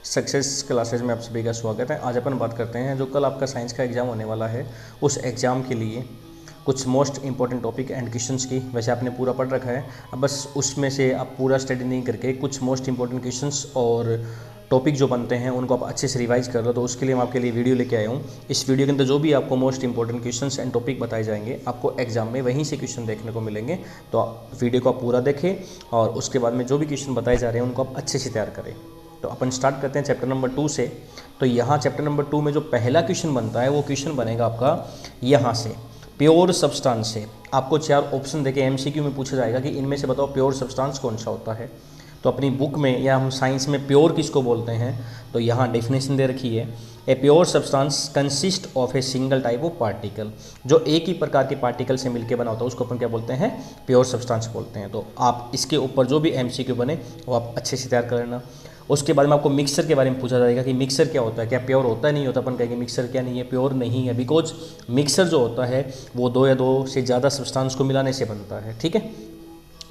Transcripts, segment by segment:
Success classes में आप सभी का स्वागत है। आज अपन बात करते हैं जो कल आपका साइंस का एग्ज़ाम होने वाला है, उस एग्ज़ाम के लिए कुछ most important topic and questions की। वैसे आपने पूरा पढ़ रखा है, अब बस उसमें से आप पूरा स्टडी नहीं करके कुछ मोस्ट इंपॉर्टेंट क्वेश्चंस और टॉपिक जो बनते हैं उनको आप अच्छे से रिवाइज कर लो। तो उसके लिए मैं आपके लिए वीडियो लेके आया हूँ। इस वीडियो के अंदर जो भी आपको most important questions and topic बताए जाएंगे, आपको एग्जाम में वहीं से क्वेश्चन देखने को मिलेंगे। तो वीडियो को आप पूरा देखें और उसके बाद में जो भी क्वेश्चन बताए जा रहे हैं उनको आप अच्छे से तैयार करें। तो अपन स्टार्ट करते हैं चैप्टर नंबर 2 से। तो यहाँ चैप्टर नंबर 2 में जो पहला क्वेश्चन बनता है वो क्वेश्चन बनेगा आपका यहाँ से, प्योर सब्सटेंस से। आपको 4 ऑप्शन देके एमसीक्यू में पूछा जाएगा कि इनमें से बताओ प्योर सब्सटेंस कौन सा होता है। तो अपनी बुक में या हम साइंस में प्योर किसको बोलते हैं, तो यहाँ डेफिनेशन दे रखी है, a pure substance consist of a single type of particle. जो एक ही प्रकार के पार्टिकल से मिलकर बना होता है उसको अपन क्या बोलते हैं, प्योर सब्सटेंस बोलते हैं। तो आप इसके ऊपर जो भी एमसीक्यू बने वो आप अच्छे से तैयार कर लेना। उसके बाद में आपको मिक्सर के बारे में पूछा जाएगा कि मिक्सर क्या होता है, क्या प्योर होता है नहीं होता। अपन कहेंगे मिक्सर क्या नहीं है, प्योर नहीं है, बिकॉज मिक्सर जो होता है वो 2 या 2 से ज़्यादा सब्सटेंस को मिलाने से बनता है, ठीक है।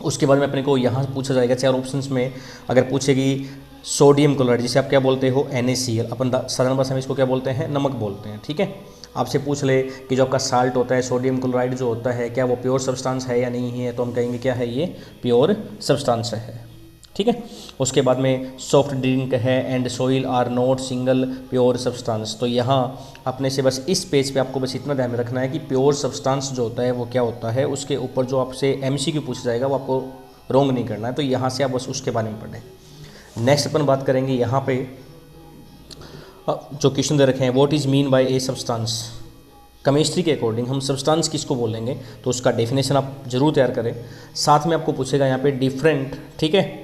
उसके बाद में अपने को यहाँ पूछा जाएगा 4 ऑप्शंस में, अगर पूछेगी सोडियम क्लोराइड, जिसे आप क्या बोलते हो NaCl, अपन साधारण भाषा में इसको क्या बोलते हैं, नमक बोलते हैं, ठीक है। आपसे पूछ ले कि जो आपका साल्ट होता है, सोडियम क्लोराइड जो होता है, क्या वो प्योर सब्सटेंस है या नहीं है, तो हम कहेंगे क्या है, ये प्योर सब्सटेंस है, ठीक है। उसके बाद में सॉफ्ट ड्रिंक है and soil are not single pure substance. तो यहाँ अपने से बस इस पेज पे आपको बस इतना ध्यान में रखना है कि प्योर सब्सटेंस जो होता है वो क्या होता है। उसके ऊपर जो आपसे एमसीक्यू पूछा जाएगा वो आपको रॉन्ग नहीं करना है, तो यहाँ से आप बस उसके बारे में पढ़ें। नेक्स्ट अपन बात करेंगे यहाँ पे जो क्वेश्चन दे रखे हैं, what is mean by a substance. Chemistry के अकॉर्डिंग हम सब्सटेंस किसको बोलेंगे, तो उसका डेफिनेशन आप जरूर तैयार करें। साथ में आपको पूछेगा यहाँ पे डिफरेंट, ठीक है,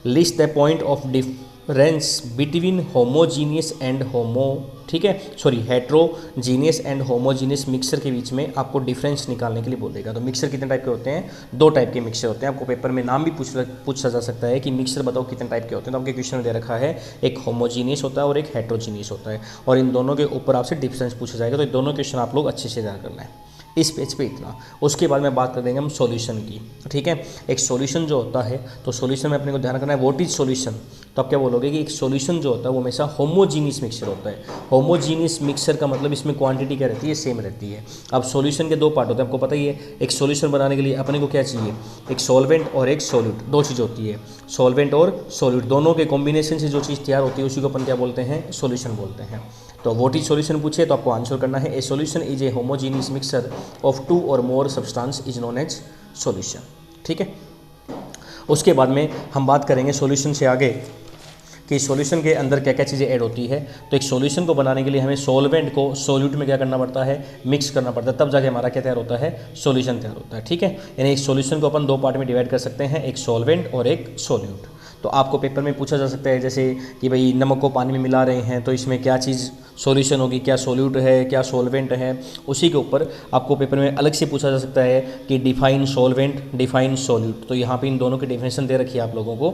list the point of difference between homogeneous and ठीक है, sorry heterogeneous and homogeneous mixer के बीच में आपको डिफरेंस निकालने के लिए बोलेगा। तो मिक्सर कितने टाइप के होते हैं, 2 टाइप के मिक्सर होते हैं। आपको पेपर में नाम भी पूछा जा सकता है कि मिक्सर बताओ कितने टाइप के होते हैं। तो आपके क्वेश्चन में दे रखा है एक होमोजीनियस होता है और एक हेट्रोजीनियस होता है, और इन दोनों के ऊपर आपसे डिफरेंस पूछा जाएगा। तो ये दोनों क्वेश्चन आप लोग अच्छे से तैयार करना है इस पेज पे इतना। उसके बाद में बात कर देंगे हम सॉल्यूशन की, ठीक है। एक सॉल्यूशन जो होता है, तो सॉल्यूशन में अपने को ध्यान रखना है व्हाट इज सॉल्यूशन। तो आप क्या बोलोगे कि एक सॉल्यूशन जो होता है वो हमेशा होमोजीनियस मिक्सर होता है। होमोजीनियस मिक्सर का मतलब इसमें क्वांटिटी क्या रहती है, सेम रहती है। अब सॉल्यूशन के 2 पार्ट होते हैं, आपको पता ही है। एक सॉल्यूशन बनाने के लिए अपने को क्या चाहिए, एक सॉल्वेंट और एक सॉल्यूट, 2 चीज़ होती है। सॉल्वेंट और सॉल्यूट दोनों के कॉम्बिनेशन से जो चीज़ तैयार होती है उसी को अपन क्या बोलते हैं, सॉल्यूशन बोलते हैं। तो व्हाट इज सॉल्यूशन पूछे तो आपको आंसर करना है, a solution is a homogeneous mixture of 2 और more substance is known as solution, ठीक है। उसके बाद में हम बात करेंगे सॉल्यूशन से आगे कि सॉल्यूशन के अंदर क्या क्या चीज़ें ऐड होती है। तो एक सॉल्यूशन को बनाने के लिए हमें सॉल्वेंट को सॉल्यूट में क्या करना पड़ता है, मिक्स करना पड़ता है, तब जाके हमारा क्या तैयार होता है, सॉल्यूशन तैयार होता है, ठीक है। यानी एक सॉल्यूशन को अपन 2 पार्ट में डिवाइड कर सकते हैं, एक सॉल्वेंट और एक सॉल्यूट। तो आपको पेपर में पूछा जा सकता है जैसे कि भाई नमक को पानी में मिला रहे हैं तो इसमें क्या चीज़ सॉल्यूशन होगी, क्या सॉल्यूट है, क्या सॉल्वेंट है। उसी के ऊपर आपको पेपर में अलग से पूछा जा सकता है कि डिफाइन सॉल्वेंट, डिफाइन सॉल्यूट। तो यहाँ पे इन दोनों की डेफिनेशन दे रखी है आप लोगों को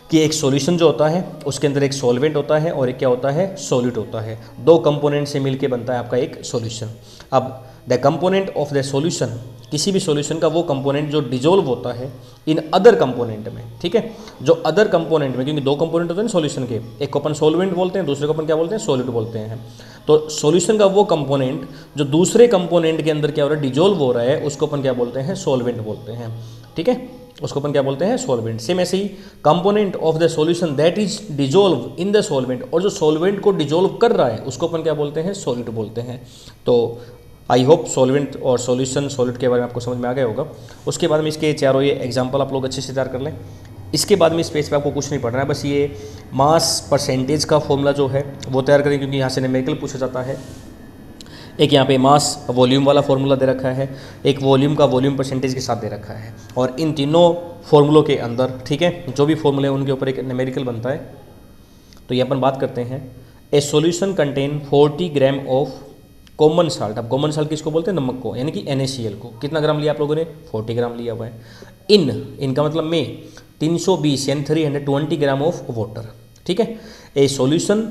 कि एक सॉल्यूशन जो होता है उसके अंदर एक सॉल्वेंट होता है और एक क्या होता है, सॉल्यूट होता है। 2 कंपोनेंट से मिलके बनता है आपका एक सॉल्यूशन। अब the component of the solution, किसी भी सॉल्यूशन का वो कंपोनेंट जो डिजोल्व होता है इन अदर कंपोनेंट में, ठीक है। जो अदर कंपोनेंट में, क्योंकि 2 कंपोनेंट होते हैं ना सॉल्यूशन के, एक को अपन सॉल्वेंट बोलते हैं, दूसरे को अपन क्या बोलते हैं, सॉल्यूट बोलते हैं। तो सॉल्यूशन का वो कंपोनेंट जो दूसरे कंपोनेंट के अंदर क्या हो रहा है, डिजोल्व हो रहा है, उसको अपन क्या बोलते हैं, सॉल्वेंट बोलते हैं, ठीक है। उसको अपन क्या बोलते हैं, सॉल्वेंट। सेम ऐसे ही component of the solution that is dissolve in the solvent, और जो सॉल्वेंट को डिजोल्व कर रहा है उसको अपन क्या बोलते हैं, सॉल्यूट बोलते हैं। तो आई होप सॉल्वेंट और सॉल्यूशन सॉल्यूट के बारे में आपको समझ में आ गया होगा। उसके बाद में इसके चारों ये एग्जाम्पल आप लोग अच्छे से तैयार कर लें। इसके बाद में इस पेज पे आपको कुछ नहीं पढ़ना है, बस ये मास परसेंटेज का फॉर्मूला जो है वो तैयार करें, क्योंकि यहाँ से न्यूमेरिकल पूछा जाता है। एक यहाँ पे मास वॉल्यूम वाला फॉर्मूला दे रखा है, एक वॉल्यूम का वॉल्यूम परसेंटेज के साथ दे रखा है, और इन तीनों फॉर्मूलों के अंदर, ठीक है, जो भी फॉर्मूले हैं उनके ऊपर एक न्यूमेरिकल बनता है। तो ये अपन बात करते हैं, ए solution contain 40 gram of common salt. अब कॉमन साल्ट किसको बोलते हैं, नमक को, यानी कि NaCl को। कितना ग्राम लिया आप लोगों ने, 40 ग्राम लिया हुआ है। इनका मतलब में 320 यानी 320 ग्राम ऑफ वाटर, ठीक है। A solution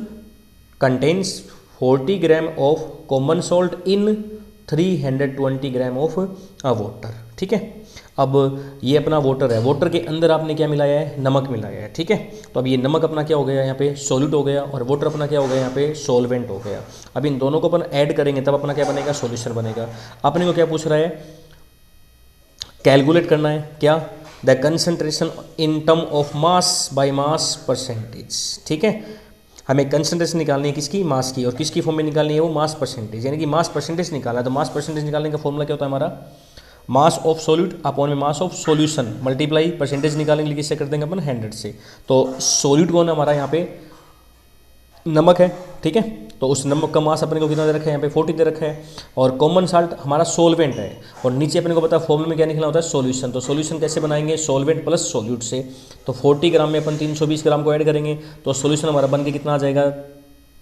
contains 40 gram of common salt in 320 gram of water, ठीक है। अब ये अपना वाटर है, वाटर के अंदर आपने क्या मिलाया है, नमक मिलाया है, ठीक है। तो अब ये नमक अपना क्या हो गया यहाँ पे, सॉल्यूट हो गया, और वाटर अपना क्या हो गया यहाँ पे, सॉल्वेंट हो गया। अब इन दोनों को अपन ऐड करेंगे तब अपना क्या बनेगा, सॉल्यूशन बनेगा। अपने को क्या पूछ रहा है, कैलकुलेट करना है क्या, the concentration in term of mass by mass percentage, ठीक है। हमें कंसंट्रेशन निकालनी है किसकी, मास की, और किसकी फॉर्म में निकालनी है, वो मास परसेंटेज, यानी कि मास परसेंटेज निकालना है। तो मास परसेंटेज निकालने का फॉर्मूला क्या होता है हमारा, मास ऑफ सॉल्यूट अपॉन में mass of solution multiply percentage निकालेंगे, किससे कर देंगे अपन, 100 से। तो सॉल्यूट कौन है हमारा यहाँ पे, नमक है, ठीक है। तो उस नमक का मास अपने को कितना दे रखा है, यहाँ पे 40 दे रखा है, और कॉमन साल्ट हमारा सोलवेंट है, और नीचे अपने को पता है फॉर्मूले में क्या निकलना होता है, सॉल्यूशन। तो सॉल्यूशन कैसे बनाएंगे, सोलवेंट प्लस सॉल्यूट से। तो 40 ग्राम में अपन 320 ग्राम को ऐड करेंगे, तो सॉल्यूशन हमारा बन के कितना आ जाएगा,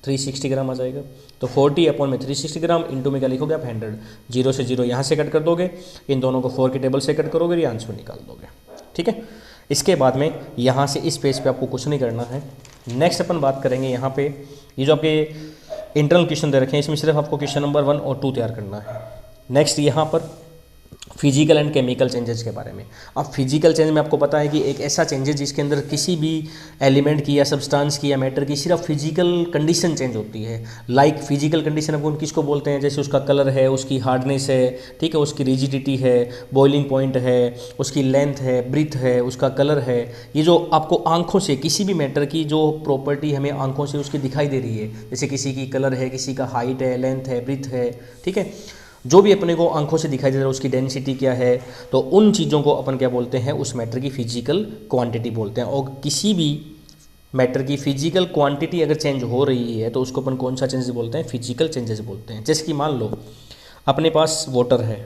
360 ग्राम आ जाएगा। तो 40 अपॉन में 360 ग्राम इंटू में क्या लिखोगे आप, 100। 0 से 0 यहाँ से कट कर दोगे, इन दोनों को 4 के टेबल से कट करोगे, ये आंसर निकाल दोगे, ठीक है। इसके बाद में यहाँ से इस पेज पे आपको कुछ नहीं करना है। नेक्स्ट अपन बात करेंगे यहाँ पे, ये जो आपके इंटरनल क्वेश्चन दे रखे हैं, इसमें सिर्फ आपको क्वेश्चन नंबर 1 और 2 तैयार करना है। नेक्स्ट यहाँ पर फिजिकल एंड केमिकल चेंजेस के बारे में। अब फिजिकल चेंज में आपको पता है कि एक ऐसा चेंजेस जिसके अंदर किसी भी एलिमेंट की या सब्सटेंस की या मैटर की सिर्फ फिजिकल कंडीशन चेंज होती है। लाइक फिजिकल कंडीशन अपन किसको बोलते हैं, जैसे उसका कलर है, उसकी हार्डनेस है, ठीक है, उसकी रिजिडिटी है, बॉइलिंग पॉइंट है, उसकी लेंथ है, ब्रीथ है, उसका कलर है। ये जो आपको आंखों से किसी भी मैटर की जो प्रॉपर्टी हमें आंखों से उसकी दिखाई दे रही है, जैसे किसी की कलर है, किसी का हाइट है, लेंथ है, ब्रीथ है, ठीक है, जो भी अपने को आंखों से दिखाई दे रहा है, उसकी डेंसिटी क्या है, तो उन चीज़ों को अपन क्या बोलते हैं, उस मैटर की फिजिकल क्वांटिटी बोलते हैं। और किसी भी मैटर की फिजिकल क्वांटिटी अगर चेंज हो रही है तो उसको अपन कौन सा चेंजेस बोलते हैं, फिजिकल चेंजेस बोलते हैं। जैसे कि मान लो अपने पास वाटर है,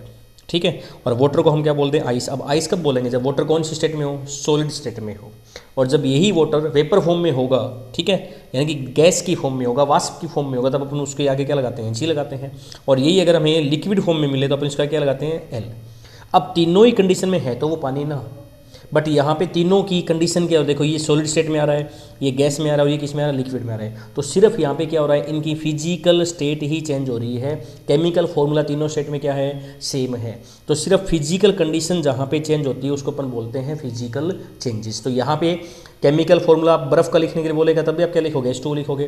ठीक है, और वाटर को हम क्या बोलते हैं, आइस। अब आइस कब बोलेंगे, जब वाटर कौन सी स्टेट में हो, सॉलिड स्टेट में हो, और जब यही वाटर वेपर फॉर्म में होगा, ठीक है, यानी कि गैस की फॉर्म में होगा, वाष्प की फॉर्म में होगा, तब अपन उसके आगे क्या लगाते हैं, जी लगाते हैं। और यही अगर हमें लिक्विड फॉर्म में मिले तो अपन इसका क्या लगाते हैं, एल। अब तीनों ही कंडीशन में है तो वो पानी ना, बट यहाँ पे तीनों की कंडीशन क्या हो, देखो ये सॉलिड स्टेट में आ रहा है, ये गैस में आ रहा है, और ये किस में आ रहा है, लिक्विड में आ रहा है। तो सिर्फ यहाँ पे क्या हो रहा है, इनकी फिजिकल स्टेट ही चेंज हो रही है। केमिकल फॉर्मूला तीनों स्टेट में क्या है, सेम है। तो सिर्फ फिजिकल कंडीशन जहाँ पे चेंज होती है उसको अपन बोलते हैं फिजिकल चेंजेस। तो यहाँ पे केमिकल फॉर्मूला आप बर्फ़ का लिखने के लिए बोलेगा तब भी आप क्या लिखोगे, H2O लिखोगे।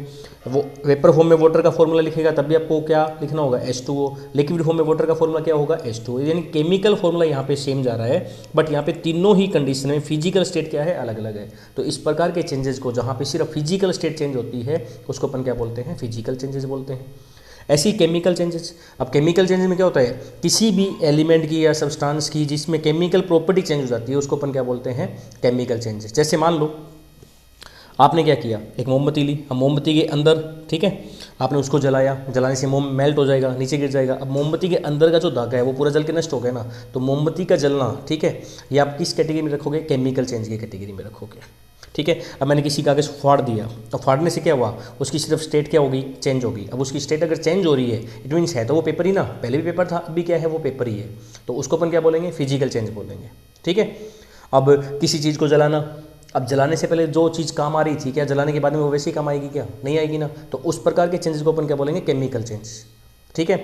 वो वेपर फॉर्म में वाटर का फॉर्मूला लिखेगा तब भी आपको क्या लिखना होगा, H2O। लिक्विड फॉर्म में वाटर का फॉर्मूला क्या होगा, H2O। यानी केमिकल फॉर्मूला यहाँ पे सेम जा रहा है, बट यहाँ पे तीनों ही कंडीशन में फिजिकल स्टेट क्या है, अलग अलग है। तो इस प्रकार के चेंजेस को जहाँ पे सिर्फ फिजिकल स्टेट चेंज होती है उसको अपन क्या बोलते हैं, फिजिकल चेंजेस बोलते हैं। ऐसी केमिकल चेंजेस। अब केमिकल चेंजेस में क्या होता है, किसी भी एलिमेंट की या सब्सटेंस की जिसमें केमिकल प्रॉपर्टी चेंज हो जाती है उसको अपन क्या बोलते हैं, केमिकल चेंजेस। जैसे मान लो आपने क्या किया, एक मोमबत्ती ली, अब मोमबत्ती के अंदर, ठीक है, आपने उसको जलाया, जलाने से मोम मेल्ट हो जाएगा, नीचे गिर जाएगा। अब मोमबत्ती के अंदर का जो धागा है वो पूरा जल के नष्ट हो गया ना, तो मोमबत्ती का जलना, ठीक है, ये आप किस कैटेगरी में रखोगे, केमिकल चेंज की कैटेगरी में रखोगे, ठीक है। अब मैंने किसी कागज़ को फाड़ दिया, तो फाड़ने से क्या हुआ, उसकी सिर्फ स्टेट क्या होगी, चेंज होगी। अब उसकी स्टेट अगर चेंज हो रही है, इट मीन्स है तो वो पेपर ही ना, पहले भी पेपर था, अब भी क्या है, वो पेपर ही है। तो उसको अपन क्या बोलेंगे, फिजिकल चेंज बोलेंगे, ठीक है। अब किसी चीज़ को जलाना, अब जलाने से पहले जो चीज़ काम आ रही थी, क्या जलाने के बाद में वो वैसे ही काम आएगी, क्या नहीं आएगी ना। तो उस प्रकार के चेंजेस को अपन क्या बोलेंगे, केमिकल चेंज, ठीक है।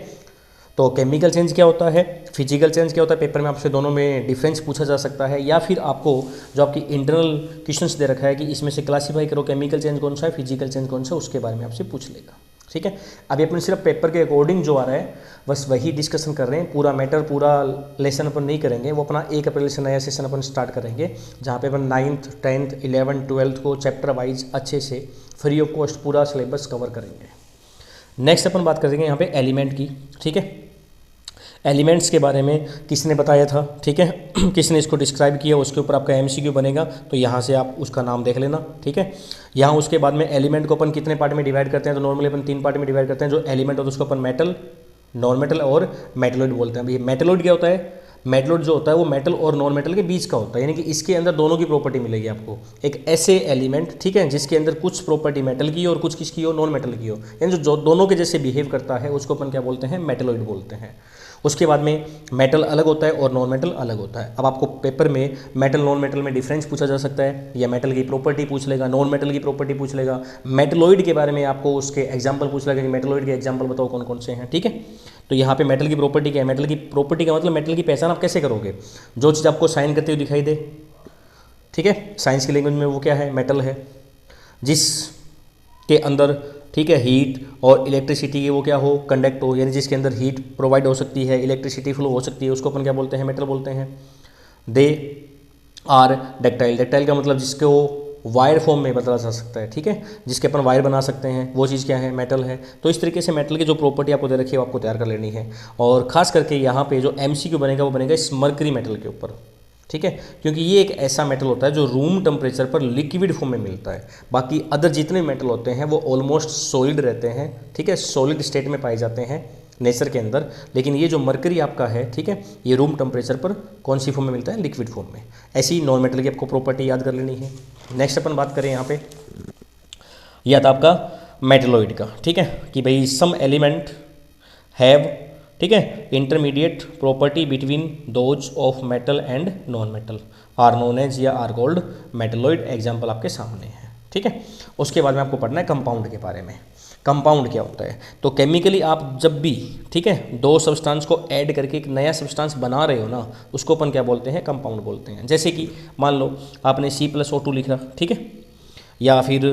तो केमिकल चेंज क्या होता है, फिजिकल चेंज क्या होता है, पेपर में आपसे दोनों में डिफरेंस पूछा जा सकता है, या फिर आपको जो आपकी इंटरनल क्वेश्चंस दे रखा है कि इसमें से क्लासीफाई करो केमिकल चेंज कौन सा है, फिजिकल चेंज कौन सा है, उसके बारे में आपसे पूछ लेगा, ठीक है। अभी अपन सिर्फ पेपर के अकॉर्डिंग जो आ रहा है बस वही डिस्कशन कर रहे हैं, पूरा मैटर पूरा लेसन अपन नहीं करेंगे। वो अपना 1 अप्रैल से नया सेशन अपन स्टार्ट करेंगे, जहाँ पे अपन 9th 10th 11th 12th को चैप्टर वाइज अच्छे से फ्री ऑफ कॉस्ट पूरा सिलेबस कवर करेंगे। नेक्स्ट अपन बात करेंगे यहाँ पे एलिमेंट की, ठीक है। एलिमेंट्स के बारे में किसने बताया था, ठीक है, किसने इसको डिस्क्राइब किया, उसके ऊपर आपका MCQ बनेगा, तो यहाँ से आप उसका नाम देख लेना, ठीक है। यहाँ उसके बाद में एलिमेंट को अपन कितने पार्ट में डिवाइड करते हैं, तो नॉर्मली अपन 3 पार्ट में डिवाइड करते हैं। जो एलिमेंट होता है उसको अपन मेटल, नॉन मेटल और मेटलॉइड बोलते हैं। अभी मेटलॉइड क्या होता है, मेटलॉइड जो होता है वो मेटल और नॉन मेटल के बीच का होता है, यानी कि इसके अंदर दोनों की प्रॉपर्टी मिलेगी आपको। एक ऐसे एलिमेंट, ठीक है, जिसके अंदर कुछ प्रॉपर्टी मेटल की हो और कुछ किसकी हो, नॉन मेटल की हो, यानी जो दोनों के जैसे बिहेव करता है उसको अपन क्या बोलते हैं, मेटलॉइड बोलते हैं। उसके बाद में मेटल अलग होता है और नॉन मेटल अलग होता है। अब आपको पेपर में मेटल नॉन मेटल में डिफरेंस पूछा जा सकता है, या मेटल की प्रॉपर्टी पूछ लेगा, नॉन मेटल की प्रॉपर्टी पूछ लेगा, मेटलॉइड के बारे में आपको उसके एग्जाम्पल पूछ लेगा कि मेटलॉइड के एग्जाम्पल बताओ कौन कौन से हैं, ठीक है। तो यहाँ पे मेटल की प्रॉपर्टी क्या है, मेटल की प्रॉपर्टी का मतलब मेटल की पहचान आप कैसे करोगे, जो चीज़ आपको साइन करते हुए दिखाई दे, ठीक है, साइंस की लैंग्वेज में वो क्या है, मेटल है। जिस के अंदर, ठीक है, हीट और इलेक्ट्रिसिटी वो क्या हो, कंडक्ट हो, यानी जिसके अंदर हीट प्रोवाइड हो सकती है, इलेक्ट्रिसिटी फ्लो हो सकती है, उसको अपन क्या बोलते हैं, मेटल बोलते हैं। दे आर डक्टाइल, डक्टाइल का मतलब जिसको वायर फॉर्म में बदला जा सकता है, ठीक है, जिसके अपन वायर बना सकते हैं, वो चीज़ क्या है, मेटल है। तो इस तरीके से मेटल की जो प्रॉपर्टी आपको दे रखी है वो आपको तैयार कर लेनी है। और खास करके यहाँ पे जो MCQ बनेगा वो बनेगा इस मरकरी मेटल के ऊपर, ठीक है, क्योंकि ये एक ऐसा मेटल होता है जो रूम टेम्परेचर पर लिक्विड फॉर्म में मिलता है। बाकी अदर जितने मेटल होते हैं वो ऑलमोस्ट सॉलिड रहते हैं, ठीक है, सॉलिड स्टेट में पाए जाते हैं नेचर के अंदर। लेकिन ये जो मरकरी आपका है, ठीक है, ये रूम टेम्परेचर पर कौन सी फॉर्म में मिलता है, लिक्विड फॉर्म में। ऐसी नॉन मेटल की आपको प्रॉपर्टी याद कर लेनी है। नेक्स्ट अपन बात करें यहाँ पे, यह था आपका मेटलॉइड का, ठीक है, कि भाई सम एलिमेंट हैव, ठीक है, intermediate property between those of metal and non metal are known as या आर कॉल्ड मेटलॉइड। एग्जाम्पल आपके सामने है, ठीक है। उसके बाद में आपको पढ़ना है कंपाउंड के बारे में। कंपाउंड क्या होता है, तो केमिकली आप जब भी, ठीक है, दो सब्सटेंस को ऐड करके एक नया सब्सटेंस बना रहे हो ना, उसको अपन क्या बोलते हैं, कंपाउंड बोलते हैं। जैसे कि मान लो आपने C+O2 लिखा, ठीक है, या फिर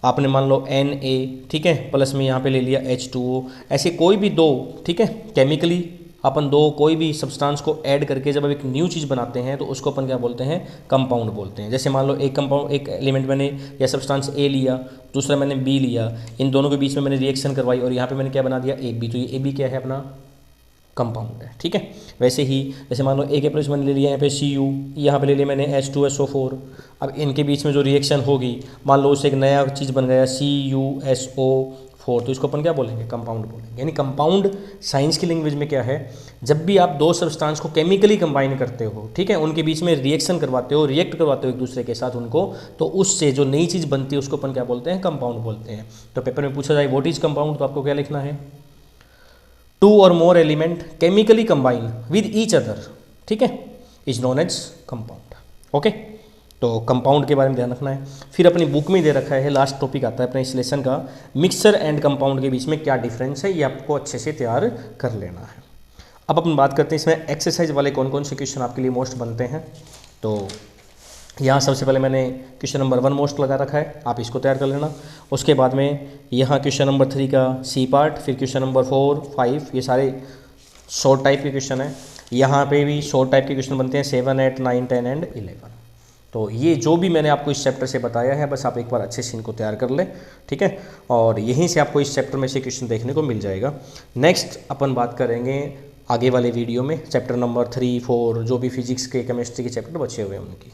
आपने मान लो Na, ठीक है, प्लस में यहाँ पे ले लिया H2O। ऐसे कोई भी दो, ठीक है, केमिकली अपन दो कोई भी सब्सटेंस को ऐड करके जब एक न्यू चीज़ बनाते हैं तो उसको अपन क्या बोलते हैं, कंपाउंड बोलते हैं। जैसे मान लो एक कंपाउंड, एक एलिमेंट मैंने या सब्सटेंस A लिया, दूसरा मैंने B लिया, इन दोनों के बीच में मैंने रिएक्शन करवाई और यहाँ पे मैंने क्या बना दिया, AB। तो ये AB क्या है, अपना कंपाउंड है, ठीक है। वैसे ही जैसे मान लो A के प्लस मैंने ले लिया यहाँ पे Cu, यहाँ पे ले लिया मैंने H2SO4। अब इनके बीच में जो रिएक्शन होगी, मान लो उससे एक नया चीज़ बन गया CuSO4, तो इसको अपन क्या बोलेंगे, कंपाउंड बोलेंगे। यानी कंपाउंड साइंस की लैंग्वेज में क्या है, जब भी आप दो सब्सटेंस को केमिकली कंबाइन करते हो, ठीक है, उनके बीच में रिएक्शन करवाते हो, रिएक्ट करवाते हो एक दूसरे के साथ उनको, तो उससे जो नई चीज़ बनती है उसको अपन क्या बोलते हैं, कंपाउंड बोलते हैं। तो पेपर में पूछा जाए व्हाट इज कंपाउंड, तो आपको क्या लिखना है, टू और more element chemically combine with each other, ठीक है, is known as compound. Okay, तो कंपाउंड के बारे में ध्यान रखना है। फिर अपनी बुक में दे रखा है, लास्ट टॉपिक आता है अपने इस लेसन का, मिक्सर एंड कंपाउंड के बीच में क्या डिफरेंस है, ये आपको अच्छे से तैयार कर लेना है। अब अपन बात करते हैं इसमें एक्सरसाइज वाले कौन कौन से क्वेश्चन आपके लिए मोस्ट बनते हैं। तो यहाँ सबसे पहले मैंने क्वेश्चन नंबर 1 मोस्ट लगा रखा है, आप इसको तैयार कर लेना। उसके बाद में यहाँ क्वेश्चन नंबर 3 का C पार्ट, फिर क्वेश्चन नंबर 4, 5, ये सारे शॉर्ट टाइप के क्वेश्चन हैं। यहाँ पे भी शॉर्ट टाइप के क्वेश्चन बनते हैं 7, 8, 9, 10 एंड 11। तो ये जो भी मैंने आपको इस चैप्टर से बताया है, बस आप एक बार अच्छे से इनको तैयार कर लें, ठीक है, और यहीं से आपको इस चैप्टर में से क्वेश्चन देखने को मिल जाएगा। नेक्स्ट अपन बात करेंगे आगे वाले वीडियो में चैप्टर नंबर 3, 4, जो भी फिजिक्स के, केमिस्ट्री के चैप्टर बचे हुए हैं उनकी।